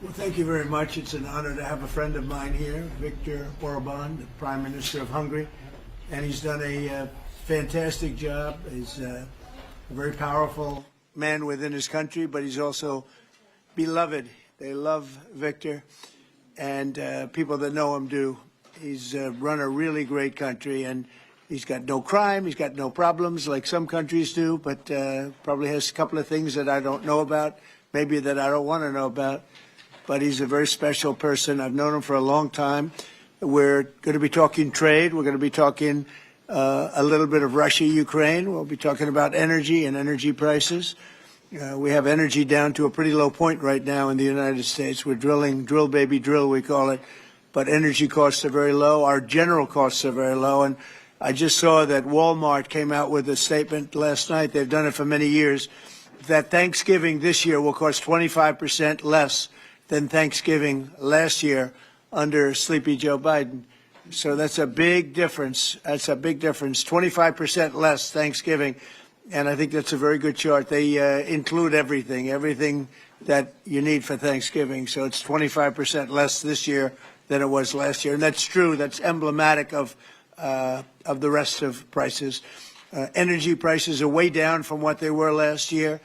Well, thank you very much. It's an honor to have a friend of mine here, Viktor Orban, the Prime Minister of Hungary, and he's done a fantastic job. He's a very powerful man within his country, but he's also beloved. They love Viktor, and people that know him do. He's run a really great country, and he's got no crime, he's got no problems like some countries do, but probably has a couple of things that I don't know about, maybe that I don't want to know about. But he's a very special person. I've known him for a long time. We're going to be talking trade. We're going to be talking a little bit of Russia, Ukraine. We'll be talking about energy and energy prices. We have energy down to a pretty low point right now in the United States. We're drilling, drill baby drill, we call it. But energy costs are very low. Our general costs are very low. And I just saw that Walmart came out with a statement last night. They've done it for many years, that Thanksgiving this year will cost 25% less than Thanksgiving last year under Sleepy Joe Biden. So that's a big difference. That's a big difference. 25% less Thanksgiving. And I think that's a very good chart. They include everything that you need for Thanksgiving. So it's 25% less this year than it was last year. And that's true. That's emblematic of the rest of prices. Energy prices are way down from what they were last year.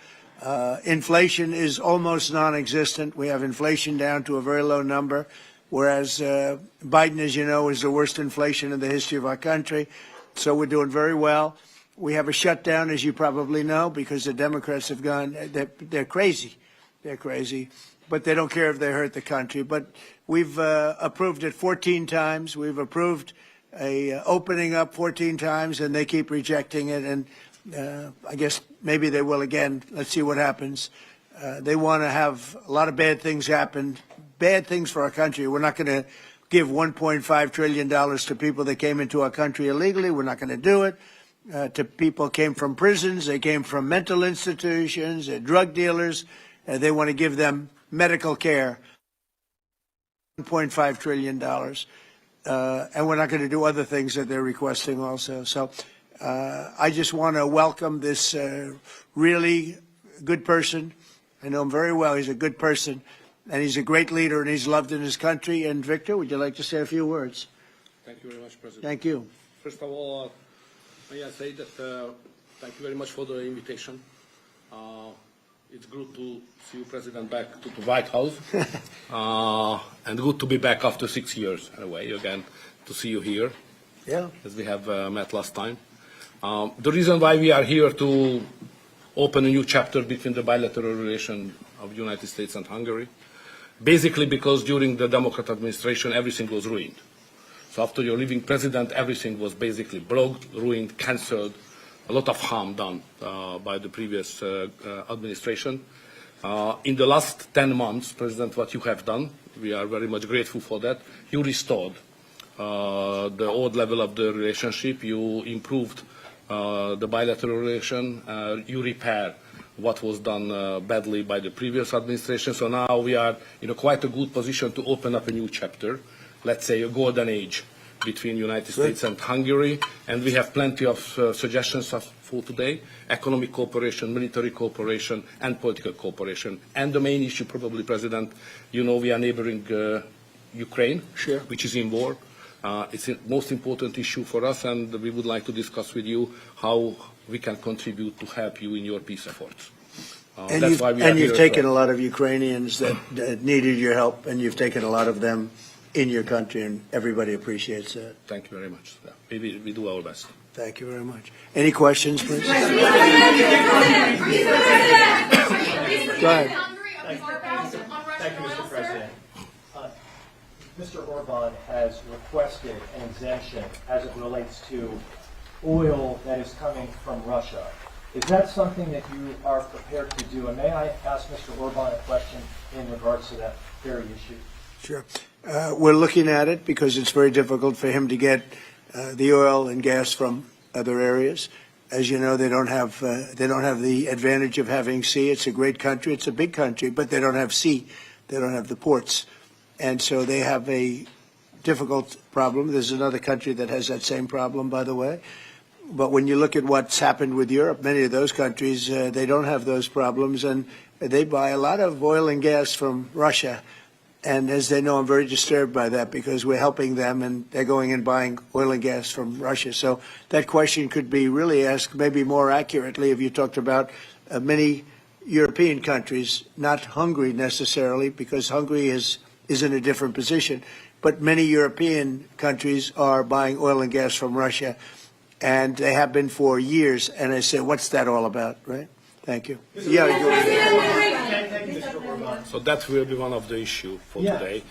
Inflation is almost non-existent. We have inflation down to a very low number, whereas Biden, as you know, is the worst inflation in the history of our country. So we're doing very well. We have a shutdown, as you probably know, because the Democrats have gone, they're crazy. They're crazy. But they don't care if they hurt the country. But we've approved it 14 times. We've approved a opening up 14 times, and they keep rejecting it. And I guess maybe they will again. Let's see what happens. They want to have a lot of bad things happen, bad things for our country. We're not going to give $1.5 trillion to people that came into our country illegally. We're not going to do it. To people came from prisons. They came from mental institutions, drug dealers. They want to give them medical care. $1.5 trillion. And we're not going to do other things that they're requesting also. So I just want to welcome this really good person. I know him very well. He's a good person, and he's a great leader, and he's loved in his country. And Viktor, would you like to say a few words? Thank you very much, President. Thank you. First of all, may I say that thank you very much for the invitation. It's good to see you, President, back to the White House, and good to be back after 6 years, anyway, again, to see you here, as we have met last time. The reason why we are here to open a new chapter between the bilateral relation of the United States and Hungary, basically because during the Democrat administration, everything was ruined. So after your leaving president, everything was basically blocked, ruined, cancelled, a lot of harm done by the previous administration. In the last 10 months, President, what you have done, we are very much grateful for that. You restored the old level of the relationship. You improved the bilateral relation. You repaired what was done badly by the previous administration. So now we are in quite a good position to open up a new chapter, let's say a golden age between the United States and Hungary, and we have plenty of suggestions for today: economic cooperation, military cooperation, and political cooperation. And the main issue, probably, President, you know we are neighboring Ukraine, which is in war. It's the most important issue for us, and we would like to discuss with you how we can contribute to help you in your peace efforts. And you've taken a lot of Ukrainians that needed your help, and you've taken a lot of them in your country, and everybody appreciates that. Thank you very much. We do our best. Thank you very much. Any questions, please? Go ahead. Thank you, Mr. President. Mr. Orban has requested an exemption as it relates to oil that is coming from Russia. Is that something that you are prepared to do? And may I ask Mr. Orban a question in regards to that very issue? Sure. We're looking at it because it's very difficult for him to get the oil and gas from other areas. As you know, they don't have the advantage of having sea. It's a great country. It's a big country, but they don't have sea. They don't have the ports. And so they have a difficult problem. There's another country that has that same problem, by the way. But when you look at what's happened with Europe, many of those countries, they don't have those problems, and they buy a lot of oil and gas from Russia. And as they know, I'm very disturbed by that because we're helping them and they're going and buying oil and gas from Russia. So that question could be really asked maybe more accurately if you talked about many European countries, not Hungary necessarily, because Hungary is in a different position. But many European countries are buying oil and gas from Russia, and they have been for years. And I say, what's that all about, right? Thank you. Yeah. So that will be one of the issues for Yeah. today,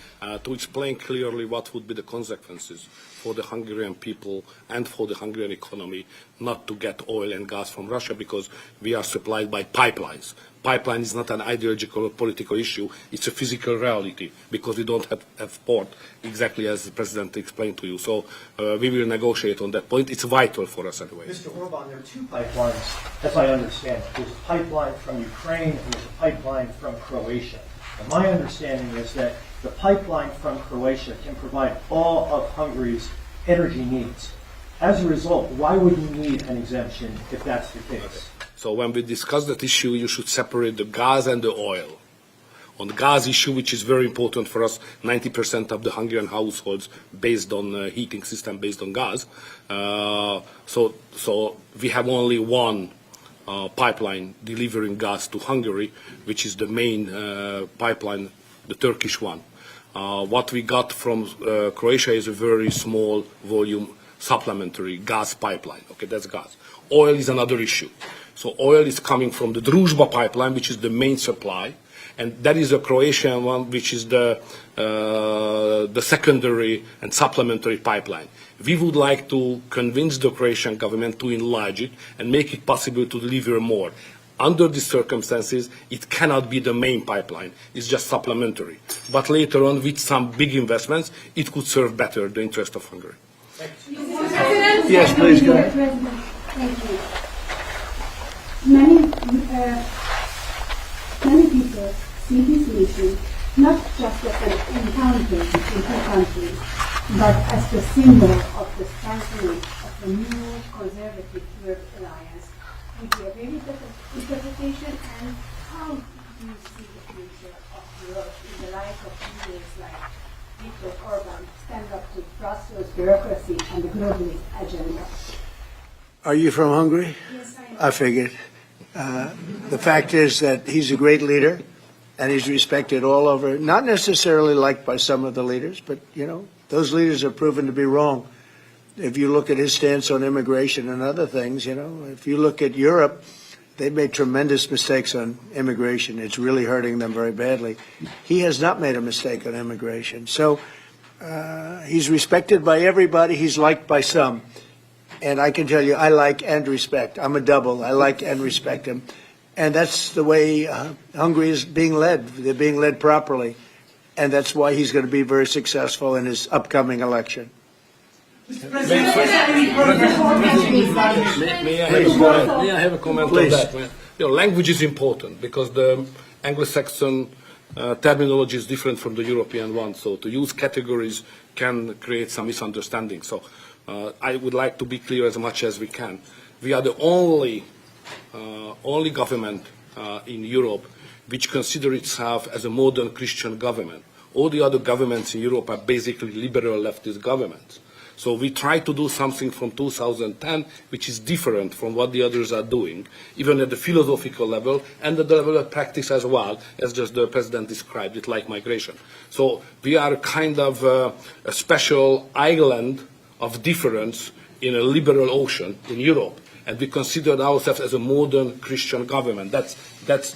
to explain clearly what would be the consequences for the Hungarian people and for the Hungarian economy not to get oil and gas from Russia because we are supplied by pipelines. Pipeline is not an ideological or political issue, it's a physical reality because we don't have port, exactly as the President explained to you. So we will negotiate on that point. It's vital for us anyway. Mr. Orban, there are two pipelines, as I understand it. There's a pipeline from Ukraine and there's a pipeline from Croatia. And my understanding is that the pipeline from Croatia can provide all of Hungary's energy needs. As a result, why would you need an exemption if that's the case? So when we discuss that issue, you should separate the gas and the oil. On the gas issue, which is very important for us, 90% of the Hungarian households based on heating system based on gas. So we have only one pipeline delivering gas to Hungary, which is the main pipeline, the Turkish one. What we got from Croatia is a very small volume supplementary gas pipeline. Okay, that's gas. Oil is another issue. So oil is coming from the Druzhba pipeline, which is the main supply, and that is a Croatian one, which is the secondary and supplementary pipeline. We would like to convince the Croatian government to enlarge it and make it possible to deliver more. Under these circumstances, it cannot be the main pipeline. It's just supplementary. But later on, with some big investments, it could serve better the interest of Hungary. Yes, please go ahead. Thank you. Many people see this meeting not just as an encounter between two countries, but as the symbol of the strengthening of the new conservative Europe alliance. Would you agree with that interpretation? And how do you see the future of Europe in the light of leaders like Viktor Orban stand up to Brussels bureaucracy and the globalist agenda? Are you from Hungary? Yes, I am. I figured. The fact is that he's a great leader, and he's respected all over, not necessarily liked by some of the leaders, but, you know, those leaders are proven to be wrong. If you look at his stance on immigration and other things, you know, if you look at Europe, they've made tremendous mistakes on immigration. It's really hurting them very badly. He has not made a mistake on immigration. So he's respected by everybody. He's liked by some. And I can tell you, I like and respect. I'm a double. I like and respect him. And that's the way Hungary is being led. They're being led properly. And that's why he's going to be very successful in his upcoming election. May I have a comment Please. on that? You know, language is important because the Anglo-Saxon terminology is different from the European one. So to use categories can create some misunderstanding. So I would like to be clear as much as we can. We are the only government in Europe which consider itself as a modern Christian government. All the other governments in Europe are basically liberal leftist governments. So we try to do something from 2010 which is different from what the others are doing, even at the philosophical level and at the level of practice as well, as just the President described it, like migration. So we are kind of a special island of difference in a liberal ocean in Europe, and we consider ourselves as a modern Christian government. That's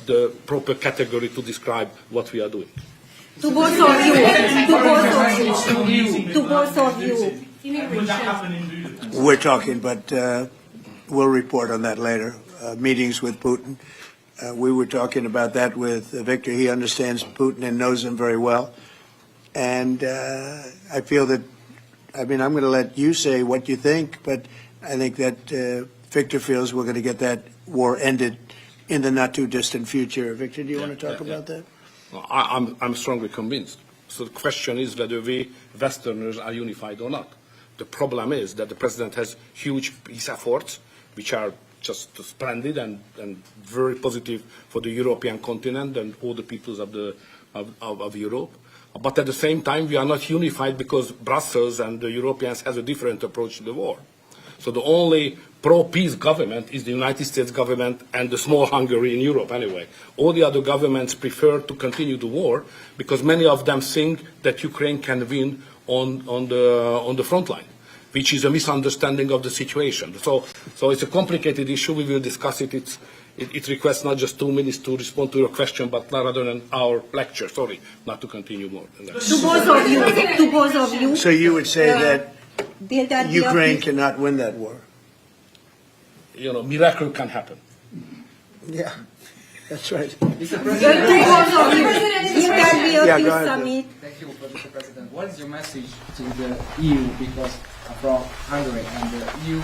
the proper category to describe what we are doing. To both of you. We're talking, but we'll report on that later. Meetings with Putin. We were talking about that with Victor. He understands Putin and knows him very well. And I feel that, I mean, I'm going to let you say what you think, but I think that Victor feels we're going to get that war ended in the not too distant future. Victor, do you want to talk about that? I'm strongly convinced. So the question is whether we Westerners are unified or not. The problem is that the President has huge peace efforts, which are just splendid and very positive for the European continent and all the peoples of the of Europe. But at the same time, we are not unified because Brussels and the Europeans has a different approach to the war. So the only pro-peace government is the United States government and the small Hungary in Europe anyway. All the other governments prefer to continue the war because many of them think that Ukraine can win on the front line, which is a misunderstanding of the situation. So it's a complicated issue. We will discuss it. It requests not just 2 minutes to respond to your question, but rather than our lecture. Sorry, not to continue more than that. To both of you. So you would say that Bilateral. Ukraine cannot win that war? You know, miracle can happen. Yeah, that's right. To both of you. Yeah, Interview go ahead. summit. Thank you, Mr. President. What is your message to the EU? Because from Hungary and the EU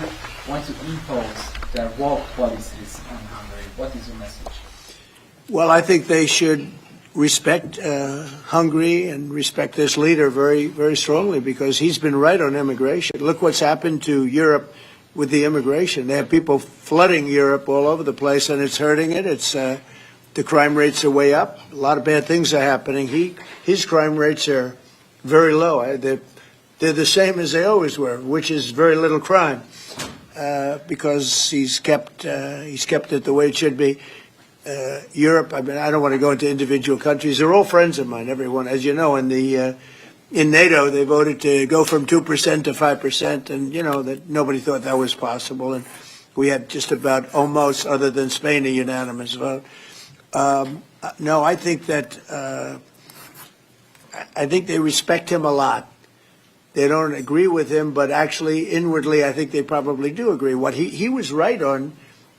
want to impose their war policies on Hungary. What is your message? Well, I think they should respect Hungary and respect this leader very, very strongly because he's been right on immigration. Look what's happened to Europe with the immigration. They have people flooding Europe all over the place, and it's hurting it. It's the crime rates are way up. A lot of bad things are happening. His crime rates are very low. They're the same as they always were, which is very little crime because he's kept it the way it should be. Europe, I mean, I don't want to go into individual countries. They're all friends of mine, everyone. As you know, in NATO, they voted to go from 2% to 5%, and, you know, that nobody thought that was possible. And we had just about almost, other than Spain, a unanimous vote. No, I think that I think they respect him a lot. They don't agree with him, but actually, inwardly, I think they probably do agree. He was right on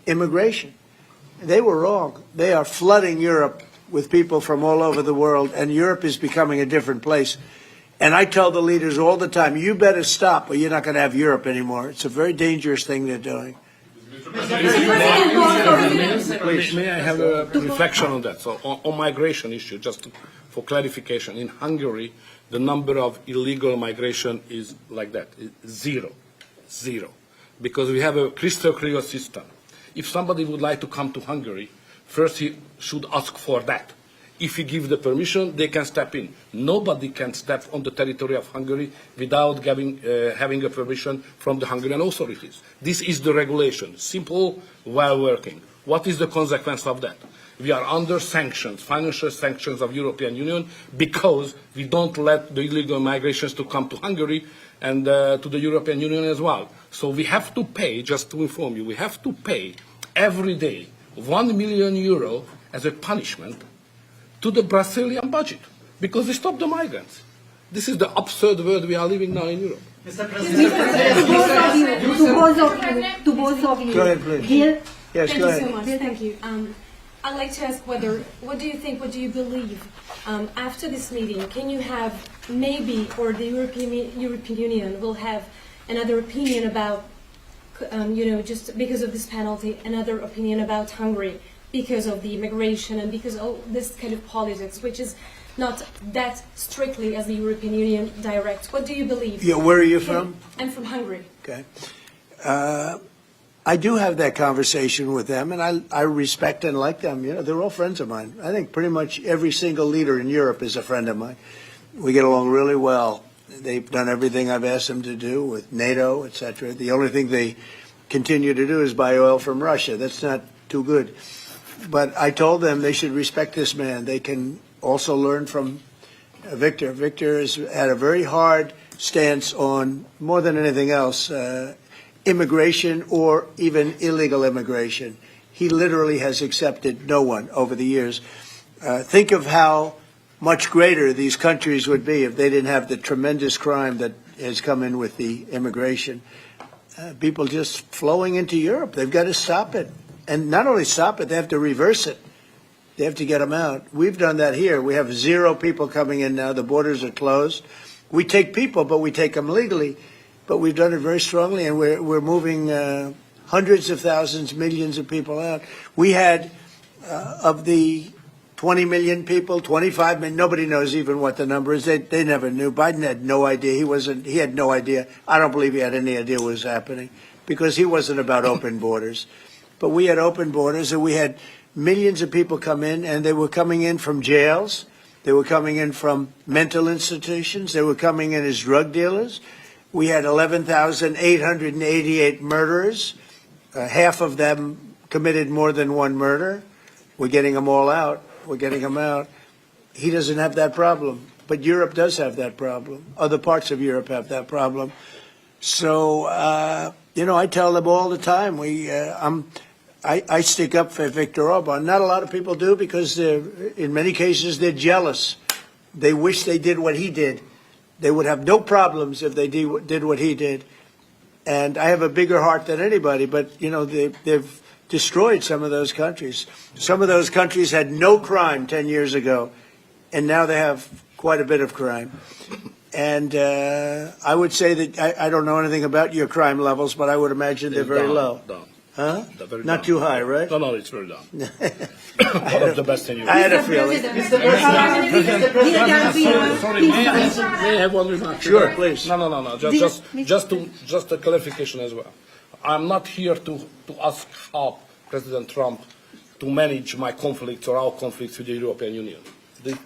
immigration. They were wrong. They are flooding Europe with people from all over the world, and Europe is becoming a different place. And I tell the leaders all the time, you better stop or you're not going to have Europe anymore. It's a very dangerous thing they're doing. May I have a reflection on that? So on migration issue, just for clarification, in Hungary, the number of illegal migration is like that, zero, because we have a crystal clear system. If somebody would like to come to Hungary, first he should ask for that. If he gives the permission, they can step in. Nobody can step on the territory of Hungary without having a permission from the Hungarian authorities. This is the regulation, simple, well working. What is the consequence of that? We are under sanctions, financial sanctions of European Union, because we don't let the illegal migrations to come to Hungary and to the European Union as well. So we have to pay, just to inform you, we have to pay every day 1 million euro as a punishment to the Brazilian budget because we stopped the migrants. This is the absurd world we are living now in Europe. To both of you. Go ahead, please. Bill, Yes, Thank go you ahead. so much. Thank you. I'd like to ask what do you think, what do you believe after this meeting? Can you have maybe, or the European Union will have another opinion about, just because of this penalty, another opinion about Hungary because of the immigration and because of this kind of politics, which is not that strictly as the European Union directs. What do you believe? Yeah, where are you from? I'm from Hungary. Okay. I do have that conversation with them, and I respect and like them. You know, they're all friends of mine. I think pretty much every single leader in Europe is a friend of mine. We get along really well. They've done everything I've asked them to do with NATO, etc. The only thing they continue to do is buy oil from Russia. That's not too good. But I told them they should respect this man. They can also learn from Victor. Victor has had a very hard stance on, more than anything else, immigration or even illegal immigration. He literally has accepted no one over the years. Think of how much greater these countries would be if they didn't have the tremendous crime that has come in with the immigration. People just flowing into Europe. They've got to stop it. And not only stop it, they have to reverse it. They have to get them out. We've done that here. We have 0 people coming in now. The borders are closed. We take people, but we take them legally. But we've done it very strongly, and we're moving hundreds of thousands, millions of people out. We had, of the 20 million people, 25 million, nobody knows even what the number is. They never knew. Biden had no idea. He had no idea. I don't believe he had any idea what was happening because he wasn't about open borders. But we had open borders, and we had millions of people come in, and they were coming in from jails. They were coming in from mental institutions. They were coming in as drug dealers. We had 11,888 murderers. Half of them committed more than one murder. We're getting them all out. We're getting them out. He doesn't have that problem, but Europe does have that problem. Other parts of Europe have that problem. So, I tell them all the time, I stick up for Viktor Orban. Not a lot of people do because in many cases they're jealous. They wish they did what he did. They would have no problems if they did what he did. And I have a bigger heart than anybody, but, they've destroyed some of those countries. Some of those countries had no crime 10 years ago, and now they have quite a bit of crime. And I would say that I don't know anything about your crime levels, but I would imagine they're very low. Down. Huh? Very Not down. too high, right? No, it's very down. One of the best in Europe. I had a feeling. Sorry, may I have one remark? Sure, please. No. Just a clarification as well. I'm not here to ask how President Trump to manage my conflicts or our conflicts with the European Union.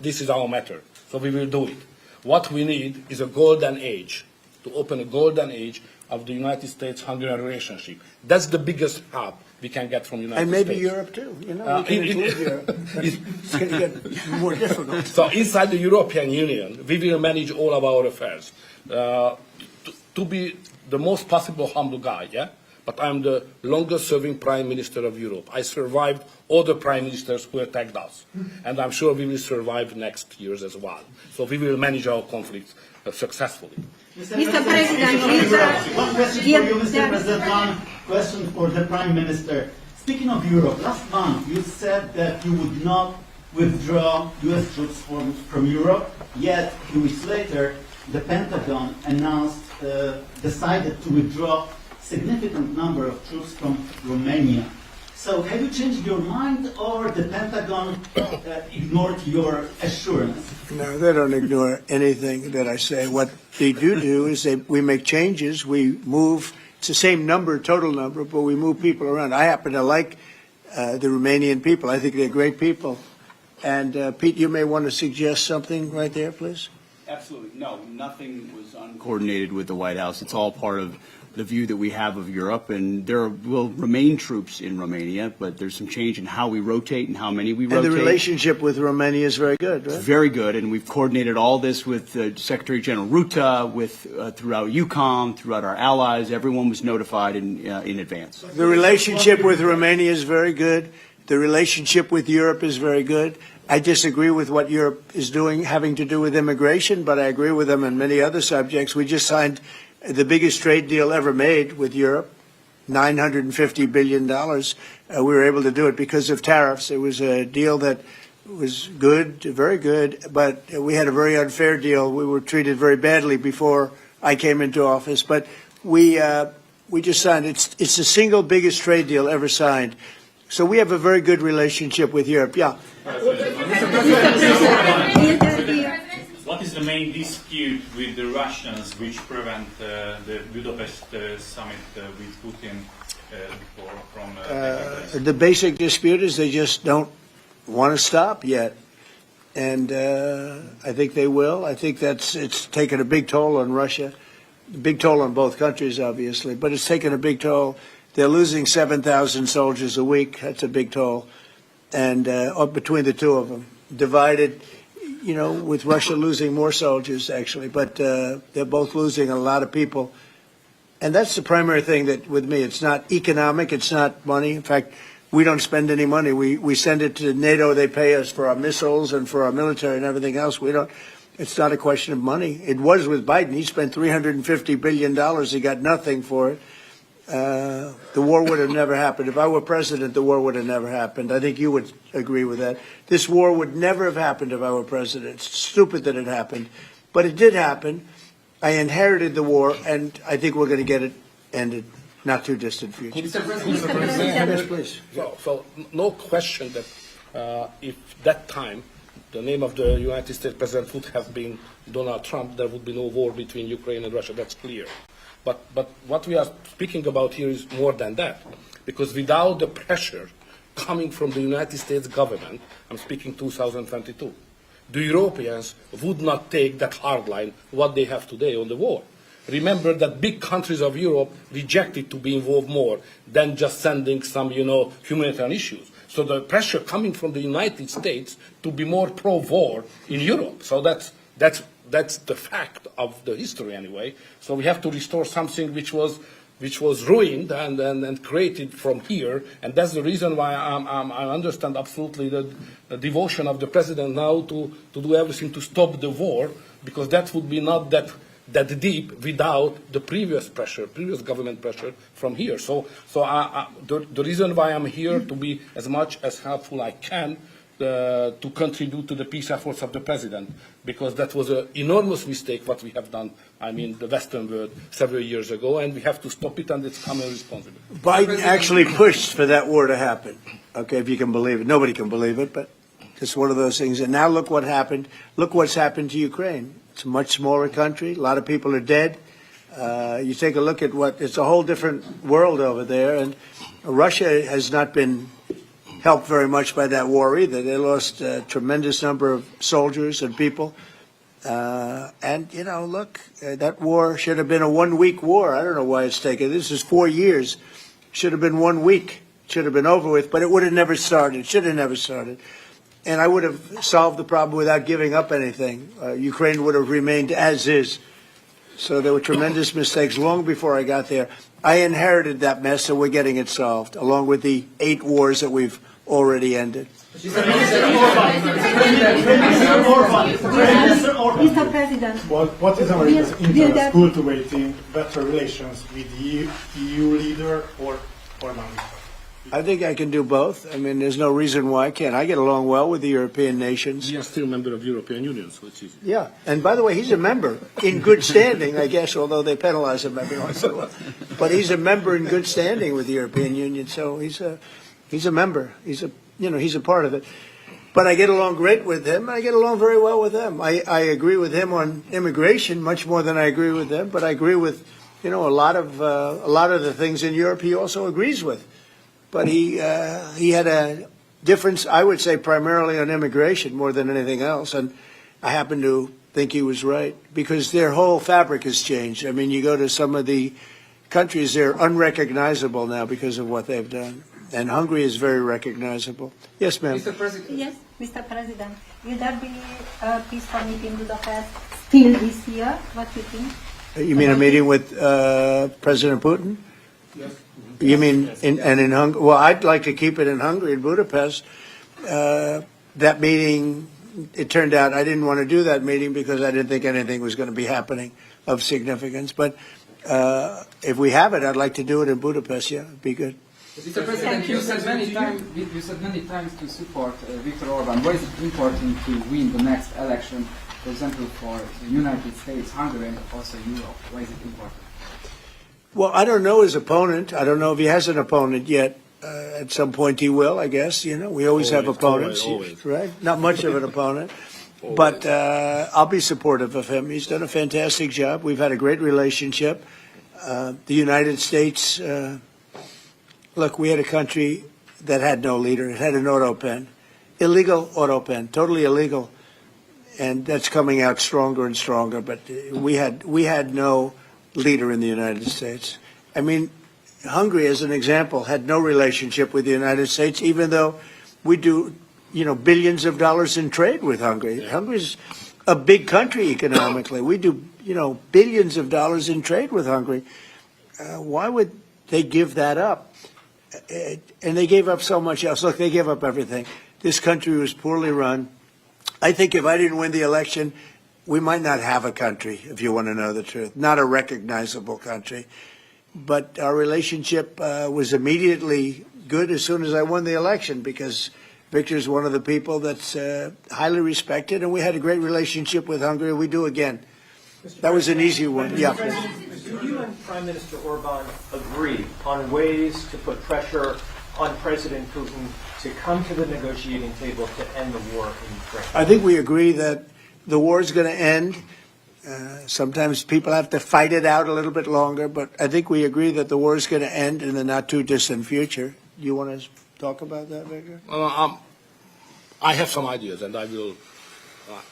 This is our matter, so we will do it. What we need is a golden age, to open a golden age of the United States-Hungary relationship. That's the biggest help we can get from the United States. And maybe Europe too. We can include Europe. It's going to get more difficult. So inside the European Union, we will manage all of our affairs. To be the most possible humble guy, yeah? But I'm the longest-serving Prime Minister of Europe. I survived all the Prime Ministers who attacked us. And I'm sure we will survive next years as well. So we will manage our conflicts successfully. Mr. President, one question for you, Mr. President. One question for the Prime Minister. Speaking of Europe, last month you said that you would not withdraw U.S. troops from Europe, yet 2 weeks later the Pentagon decided to withdraw significant number of troops from Romania. So have you changed your mind, or the Pentagon ignored your assurance? No, they don't ignore anything that I say. What they do is we make changes. We move. It's the same number, total number, but we move people around. I happen to like the Romanian people. I think they're great people. And Pete, you may want to suggest something right there, please. Absolutely. No, nothing was uncoordinated with the White House. It's all part of the view that we have of Europe, and there will remain troops in Romania, but there's some change in how we rotate and how many we rotate. And the relationship with Romania is very good, right? It's very good, and we've coordinated all this with Secretary General Ruta, throughout EUCOM, throughout our allies. Everyone was notified in advance. The relationship with Romania is very good. The relationship with Europe is very good. I disagree with what Europe is doing having to do with immigration, but I agree with them on many other subjects. We just signed the biggest trade deal ever made with Europe, $950 billion. We were able to do it because of tariffs. It was a deal that was good, very good, but we had a very unfair deal. We were treated very badly before I came into office, but we just signed it. It's the single biggest trade deal ever signed. So we have a very good relationship with Europe. Yeah. What is the main dispute with the Russians which prevent the Budapest summit with Putin from taking place? The basic dispute is they just don't want to stop yet. And I think they will. I think it's taken a big toll on Russia, a big toll on both countries, obviously, but it's taken a big toll. They're losing 7,000 soldiers a week. That's a big toll. And between the two of them, divided, with Russia losing more soldiers, actually. But they're both losing a lot of people. And that's the primary thing that, with me, it's not economic, it's not money. In fact, we don't spend any money. We send it to NATO. They pay us for our missiles and for our military and everything else. It's not a question of money. It was with Biden. He spent $350 billion. He got nothing for it. The war would have never happened. If I were president, the war would have never happened. I think you would agree with that. This war would never have happened if I were president. It's stupid that it happened. But it did happen. I inherited the war, and I think we're going to get it ended. Not too distant future. Yes, please. So no question that if that time the name of the United States president would have been Donald Trump, there would be no war between Ukraine and Russia. That's clear. But what we are speaking about here is more than that, because without the pressure coming from the United States government, I'm speaking 2022, the Europeans would not take that hard line, what they have today on the war. Remember that big countries of Europe rejected to be involved more than just sending some, humanitarian issues. So the pressure coming from the United States to be more pro-war in Europe. So that's the fact of the history anyway. So we have to restore something which was ruined and created from here, and that's the reason why I understand absolutely the devotion of the president now to do everything to stop the war, because that would be not that deep without the previous government pressure from here. So the reason why I'm here to be as much as helpful I can to contribute to the peace efforts of the president, because that was an enormous mistake what we have done, the Western world several years ago, and we have to stop it, and it's common responsibility. Biden actually pushed for that war to happen. Okay, if you can believe it. Nobody can believe it, but it's one of those things. And now look what happened. Look what's happened to Ukraine. It's a much smaller country. A lot of people are dead. You take a look at it's a whole different world over there, and Russia has not been helped very much by that war either. They lost a tremendous number of soldiers and people. Look, that war should have been a 1-week war. I don't know why it's taken. This is 4 years. Should have been 1 week. Should have been over with, but it would have never started. Should have never started. And I would have solved the problem without giving up anything. Ukraine would have remained as is. So there were tremendous mistakes long before I got there. I inherited that mess, and we're getting it solved, along with the 8 wars that we've already ended. Mr. President, What is America's interest cultivating better relations with the EU leader or Orbán Viktor? I think I can do both. There's no reason why I can't. I get along well with the European nations. We are still a member of the European Union, so it's easy. Yeah, and by the way, he's a member in good standing, I guess, although they penalize him every once in a while. But he's a member in good standing with the European Union, so he's a member. He's a part of it. But I get along great with him, and I get along very well with them. I agree with him on immigration much more than I agree with them, but I agree with, a lot of the things in Europe he also agrees with. But he had a difference, I would say, primarily on immigration more than anything else. And I happen to think he was right, because their whole fabric has changed. You go to some of the countries, they're unrecognizable now because of what they've done. And Hungary is very recognizable. Yes, ma'am. Mr. President. yes, Mr. President, will there be a peaceful meeting in Budapest still this year? What do you think? You mean a meeting with President Putin? Yes. You mean in Hungary? Well, I'd like to keep it in Hungary, in Budapest. That meeting, it turned out I didn't want to do that meeting because I didn't think anything was going to be happening of significance. But if we have it, I'd like to do it in Budapest. Yeah, it'd be good. Mr. President, you said many times to support Viktor Orban. Why is it important to win the next election, for example, for the United States, Hungary, and also Europe? Why is it important? Well, I don't know his opponent. I don't know if he has an opponent yet. At some point he will, I guess. We always have opponents, always. right? Not much of an opponent. But I'll be supportive of him. He's done a fantastic job. We've had a great relationship. The United States, look, we had a country that had no leader. It had an auto pen, illegal auto pen, totally illegal. And that's coming out stronger and stronger. But we had no leader in the United States. Hungary, as an example, had no relationship with the United States, even though we do, billions of dollars in trade with Hungary. Hungary's a big country economically. We do, billions of dollars in trade with Hungary. Why would they give that up? And they gave up so much else. Look, they gave up everything. This country was poorly run. I think if I didn't win the election, we might not have a country, if you want to know the truth, not a recognizable country. But our relationship was immediately good as soon as I won the election, because Victor's one of the people that's highly respected, and we had a great relationship with Hungary. We do again. That was an easy one. Yeah. Do you and Prime Minister Orban agree on ways to put pressure on President Putin to come to the negotiating table to end the war in Ukraine? I think we agree that the war is going to end. Sometimes people have to fight it out a little bit longer, but I think we agree that the war is going to end in the not-too-distant future. You want to talk about that, Victor? I have some ideas, and I will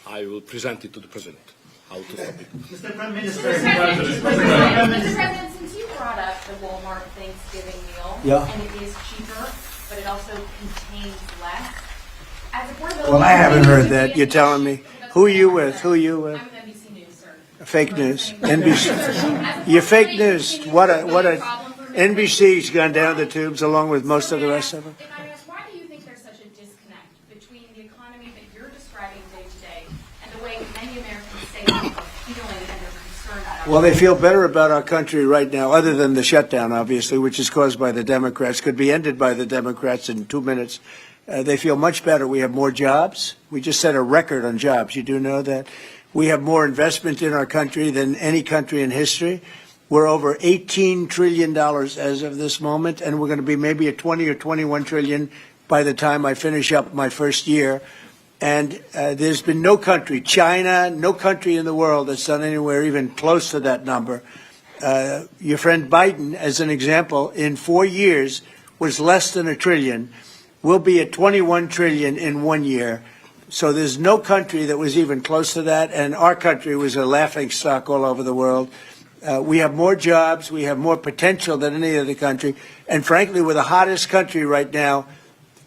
I will present it to the President. How to stop it. Mr. Prime Minister, Mr. President, since you brought up the Walmart Thanksgiving meal, Yeah. and it is cheaper, but it also contains less. As affordability, Well, I haven't heard that. You're telling me. Who are you with? Who are you with? I'm with NBC News, sir. Fake news. NBC. You're fake news. What a NBC's gone down the tubes along with most of the rest of them. If I ask, why do you think there's such a disconnect between the economy that you're describing day to day and the way many Americans say they are feeling and they're concerned about? Well, they feel better about our country right now, other than the shutdown, obviously, which is caused by the Democrats, could be ended by the Democrats in 2 minutes. They feel much better. We have more jobs. We just set a record on jobs. You do know that. We have more investment in our country than any country in history. We're over $18 trillion as of this moment, and we're going to be maybe at 20 or 21 trillion by the time I finish up my first year. And there's been no country, China, no country in the world that's done anywhere even close to that number. Your friend Biden, as an example, in 4 years was less than $1 trillion. We'll be at 21 trillion in 1 year. So there's no country that was even close to that, and our country was a laughing stock all over the world. We have more jobs, we have more potential than any other country, and frankly, we're the hottest country right now.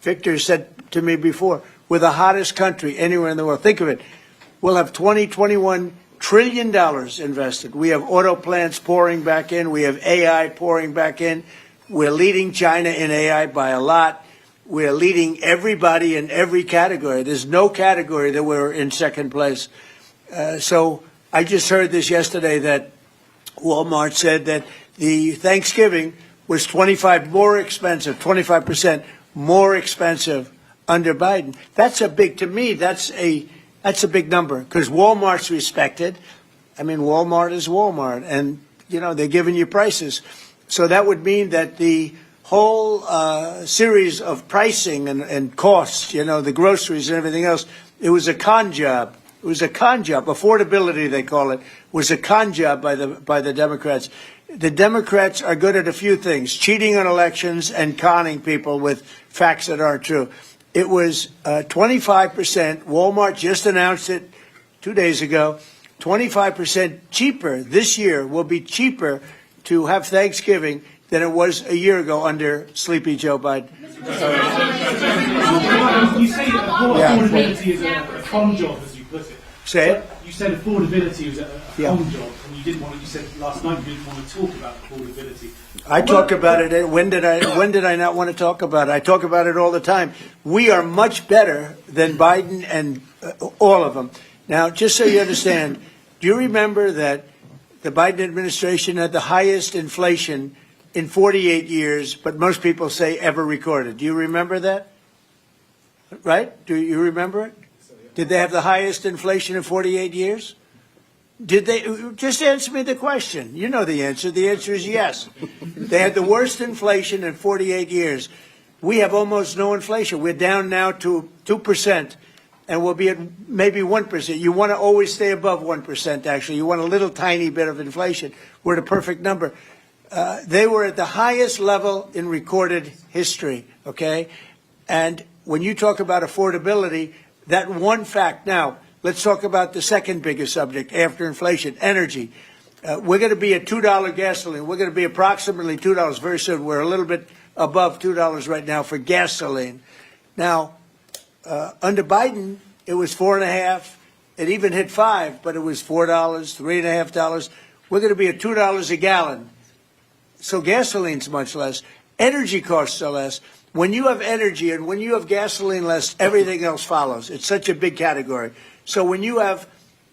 Victor said to me before, we're the hottest country anywhere in the world. Think of it. We'll have $21 trillion invested. We have auto plants pouring back in. We have AI pouring back in. We're leading China in AI by a lot. We're leading everybody in every category. There's no category that we're in second place. So I just heard this yesterday that Walmart said that the Thanksgiving was 25% more expensive under Biden. That's a big, to me, that's a big number, because Walmart's respected. I mean, Walmart is Walmart, and, you know, they're giving you prices. So that would mean that the whole series of pricing and costs, you know, the groceries and everything else, it was a con job. It was a con job. Affordability, they call it, was a con job by the Democrats. The Democrats are good at a few things: cheating on elections and conning people with facts that aren't true. It was 25%. Walmart just announced it 2 days ago. 25% cheaper this year will be cheaper to have Thanksgiving than it was a year ago under Sleepy Joe Biden. You say affordability is a fun job, as you put it. Say it. You said affordability was a fun job, and you didn't want to. You said last night you didn't want to talk about affordability. I talk about it. When did I not want to talk about it? I talk about it all the time. We are much better than Biden and all of them. Now, just so you understand, do you remember that the Biden administration had the highest inflation in 48 years, but most people say ever recorded? Do you remember that? Right? Do you remember it? Did they have the highest inflation in 48 years? Did they? Just answer me the question. You know the answer. The answer is yes. They had the worst inflation in 48 years. We have almost no inflation. We're down now to 2%, and we'll be at maybe 1%. You want to always stay above 1%, actually. You want a little tiny bit of inflation. We're at a perfect number. They were at the highest level in recorded history, okay? And when you talk about affordability, that one fact. Now, let's talk about the second biggest subject after inflation, energy. We're going to be at $2 gasoline. We're going to be approximately $2 very soon. We're a little bit above $2 right now for gasoline. Now, under Biden, it was $4.50. It even hit $5, but it was $4, $3.50. We're going to be at $2 a gallon. So gasoline's much less. Energy costs are less. When you have energy and when you have gasoline less, everything else follows. It's such a big category. So when you have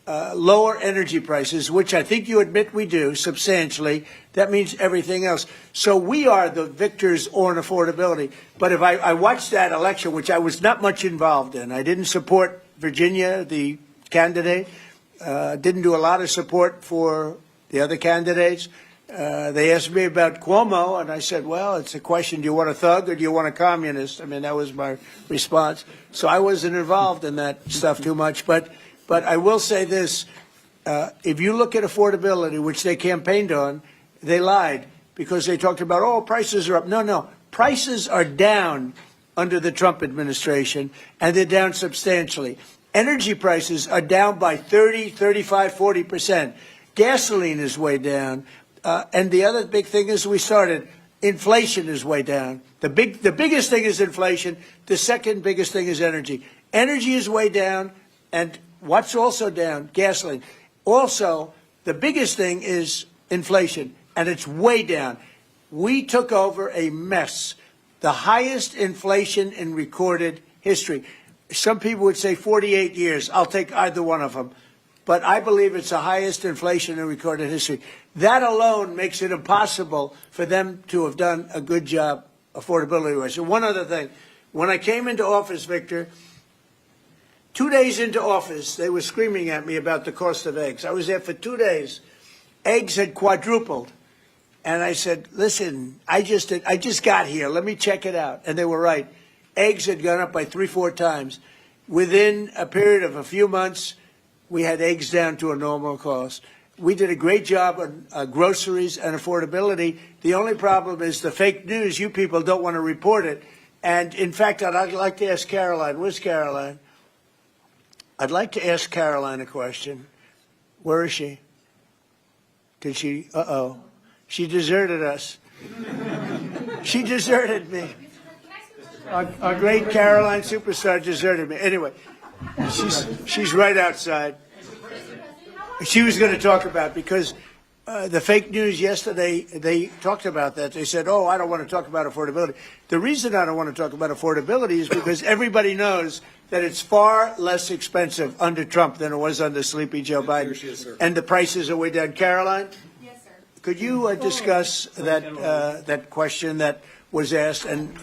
lower energy prices, which I think you admit we do substantially, that means everything else. So we are the victors on affordability. But if I watched that election, which I was not much involved in, I didn't support Virginia, the candidate, didn't do a lot of support for the other candidates. They asked me about Cuomo, and I said, well, it's a question, do you want a thug or do you want a communist? I mean, that was my response. So I wasn't involved in that stuff too much. But I will say this. If you look at affordability, which they campaigned on, they lied because they talked about, oh, prices are up. No. Prices are down under the Trump administration, and they're down substantially. Energy prices are down by 30, 35, 40%. Gasoline is way down. And the other big thing is inflation is way down. The biggest thing is inflation. The second biggest thing is energy. Energy is way down. And what's also down? Gasoline. Also, the biggest thing is inflation, and it's way down. We took over a mess, the highest inflation in recorded history. Some people would say 48 years. I'll take either one of them. But I believe it's the highest inflation in recorded history. That alone makes it impossible for them to have done a good job affordability-wise. And one other thing. When I came into office, Victor, 2 days into office, they were screaming at me about the cost of eggs. I was there for 2 days. Eggs had quadrupled. And I said, listen, I just got here. Let me check it out. And they were right. Eggs had gone up by 3-4 times. Within a period of a few months, we had eggs down to a normal cost. We did a great job on groceries and affordability. The only problem is the fake news. You people don't want to report it. And, in fact, I'd like to ask Caroline. Where's Caroline? I'd like to ask Caroline a question. Where is she? Did she? Uh-oh. She deserted us. She deserted me. Our great Caroline superstar deserted me. Anyway, she's right outside. She was going to talk about, because the fake news yesterday, they talked about that. They said, oh, I don't want to talk about affordability. The reason I don't want to talk about affordability is because everybody knows that it's far less expensive under Trump than it was under Sleepy Joe Biden. And the prices are way down. Caroline? Yes, sir. Could you discuss that question that was asked, and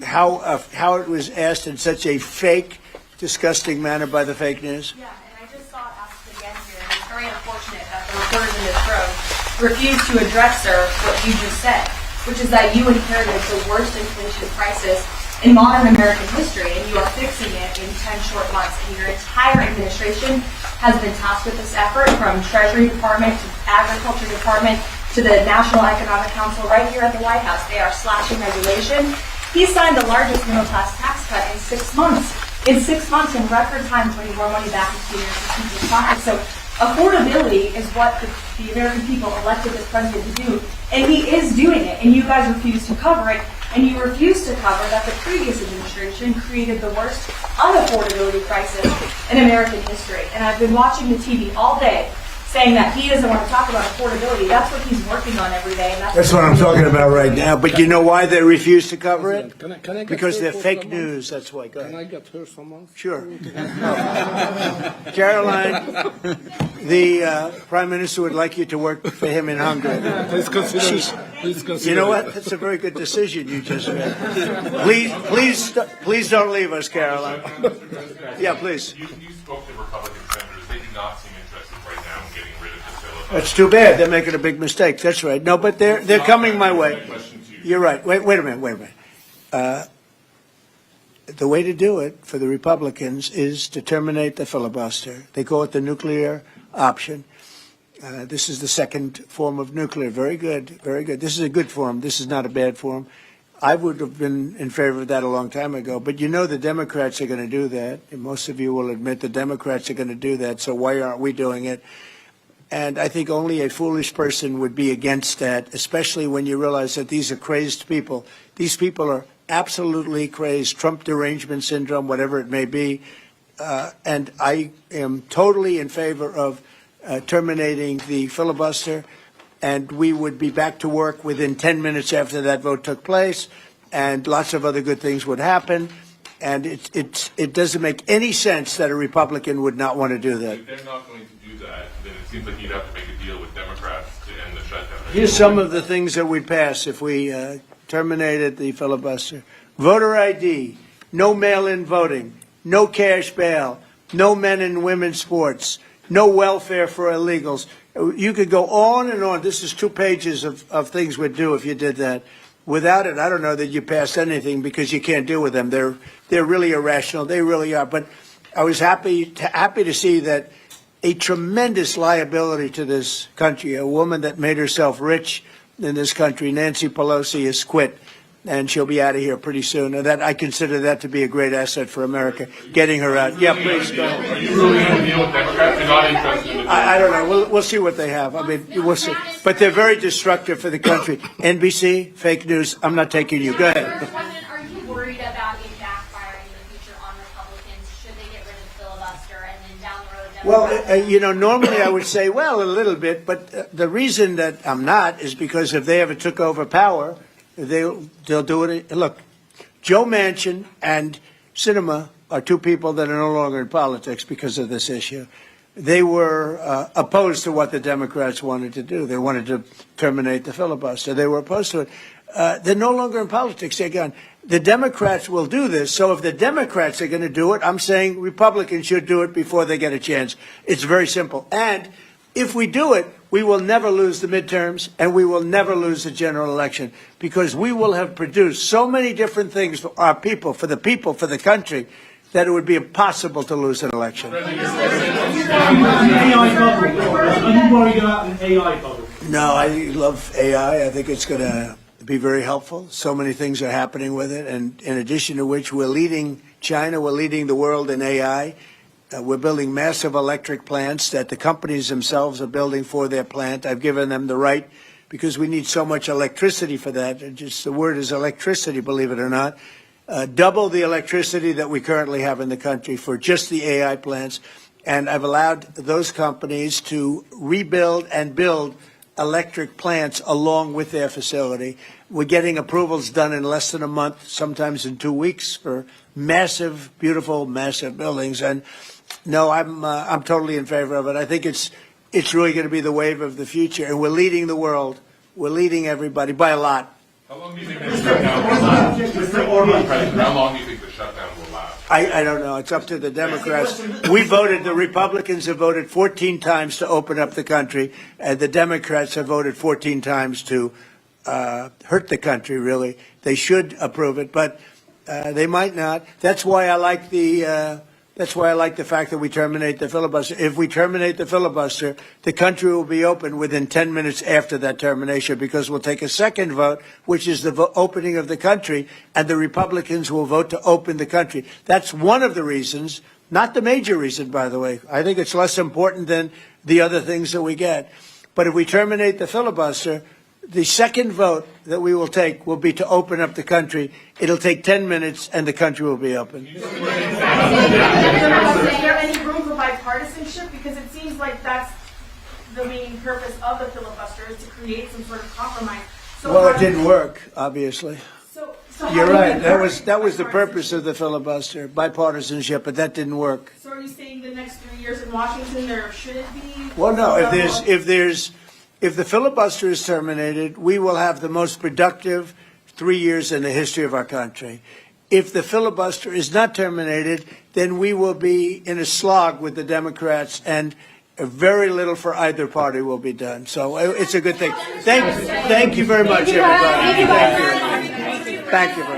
how it was asked in such a fake, disgusting manner by the fake news? Yeah, and I just saw it asked again here, and it's very unfortunate that the reporters in this room refused to address, sir, what you just said, which is that you inherited the worst inflation crisis in modern American history, and you are fixing it in 10 short months. And your entire administration has been tasked with this effort, from Treasury Department to Agriculture Department to the National Economic Council right here at the White House. They are slashing regulation. He signed the largest middle-class tax cut in 6 months. In 6 months, in record time, putting more money back into your people's pockets. So affordability is what the American people elected this president to do, and he is doing it, and you guys refuse to cover it, and you refuse to cover that the previous administration created the worst unaffordability crisis in American history. And I've been watching the TV all day saying that he doesn't want to talk about affordability. That's what he's working on every day. And that's what I'm talking about right now. But you know why they refuse to cover it? Can I get Because her they're for fake some news. That's why. Go Can ahead. I get her someone? Sure. Caroline, the Prime Minister would like you to work for him in Hungary. Please consider. You know what? That's a very good decision you just made. Please don't leave us, Caroline. Yeah, please. You spoke to Republican senators. They do not seem interested right now in getting rid of this filibuster. That's too bad. They're making a big mistake. That's right. No, but they're coming my way. You're right. Wait a minute. The way to do it for the Republicans is to terminate the filibuster. They call it the nuclear option. This is the second form of nuclear. Very good, very good. This is a good form. This is not a bad form. I would have been in favor of that a long time ago. But you know the Democrats are going to do that. And most of you will admit the Democrats are going to do that. So why aren't we doing it? And I think only a foolish person would be against that, especially when you realize that these are crazed people. These people are absolutely crazed, Trump derangement syndrome, whatever it may be. And I am totally in favor of terminating the filibuster, and we would be back to work within 10 minutes after that vote took place, and lots of other good things would happen. And it doesn't make any sense that a Republican would not want to do that. If they're not going to do that, then it seems like you'd have to make a deal with Democrats to end the shutdown. Here's some of the things that we'd pass if we terminated the filibuster. Voter ID, no mail-in voting, no cash bail, no men and women sports, no welfare for illegals. You could go on and on. This is 2 pages of things we'd do if you did that. Without it, I don't know that you passed anything, because you can't deal with them. They're really irrational. They really are. But I was happy to see that a tremendous liability to this country, a woman that made herself rich in this country, Nancy Pelosi, has quit. and she'll be out of here pretty soon. And that I consider that to be a great asset for America, getting her out. Yeah, please go. Are you really going to deal with Democrats? You're not interested in the I don't know. We'll see what they have. I mean, we'll see. But they're very destructive for the country. NBC, fake news. I'm not taking you. Go ahead. Mr. President, are you worried about it backfiring in the future on Republicans? Should they get rid of the filibuster and then down the road, Democrats? Well, normally I would say, well, a little bit, but the reason that I'm not is because if they ever took over power, they'll do it. Look, Joe Manchin and Sinema are two people that are no longer in politics because of this issue. They were opposed to what the Democrats wanted to do. They wanted to terminate the filibuster. They were opposed to it. They're no longer in politics. They're gone. The Democrats will do this. So if the Democrats are going to do it, I'm saying Republicans should do it before they get a chance. It's very simple. And if we do it, we will never lose the midterms and we will never lose the general election because we will have produced so many different things for our people, for the country, that it would be impossible to lose an election. Are you worried about an AI bubble? No, I love AI. I think it's going to be very helpful. So many things are happening with it. And in addition to which, we're leading China, we're leading the world in AI. We're building massive electric plants that the companies themselves are building for their plant. I've given them the right because we need so much electricity for that. Just the word is electricity, believe it or not. Double the electricity that we currently have in the country for just the AI plants. And I've allowed those companies to rebuild and build electric plants along with their facility. We're getting approvals done in less than a month, sometimes in 2 weeks, for massive, beautiful, massive buildings. And no, I'm totally in favor of it. I think it's really going to be the wave of the future. And we're leading the world. We're leading everybody by a lot. How long do you think the shutdown will last? Mr. Orban, President, how long do you think the shutdown will last? I don't know. It's up to the Democrats. The Republicans have voted 14 times to open up the country, and the Democrats have voted 14 times to hurt the country, really. They should approve it, but they might not. That's why I like the fact that we terminate the filibuster. If we terminate the filibuster, the country will be open within 10 minutes after that termination because we'll take a second vote, which is the opening of the country, and the Republicans will vote to open the country. That's one of the reasons, not the major reason, by the way. I think it's less important than the other things that we get. But if we terminate the filibuster, the second vote that we will take will be to open up the country. It'll take 10 minutes, and the country will be open. Is there any room for bipartisanship? Because it seems like that's the main purpose of the filibuster, is to create some sort of compromise. So Well, it didn't work, obviously. So You're right. That was the purpose of the filibuster, bipartisanship, but that didn't work. So are you saying the next 3 years in Washington there shouldn't be? Well, no. If the filibuster is terminated, we will have the most productive 3 years in the history of our country. If the filibuster is not terminated, then we will be in a slog with the Democrats, and very little for either party will be done. So it's a good thing. Thank you very much, everybody. Thank you very much.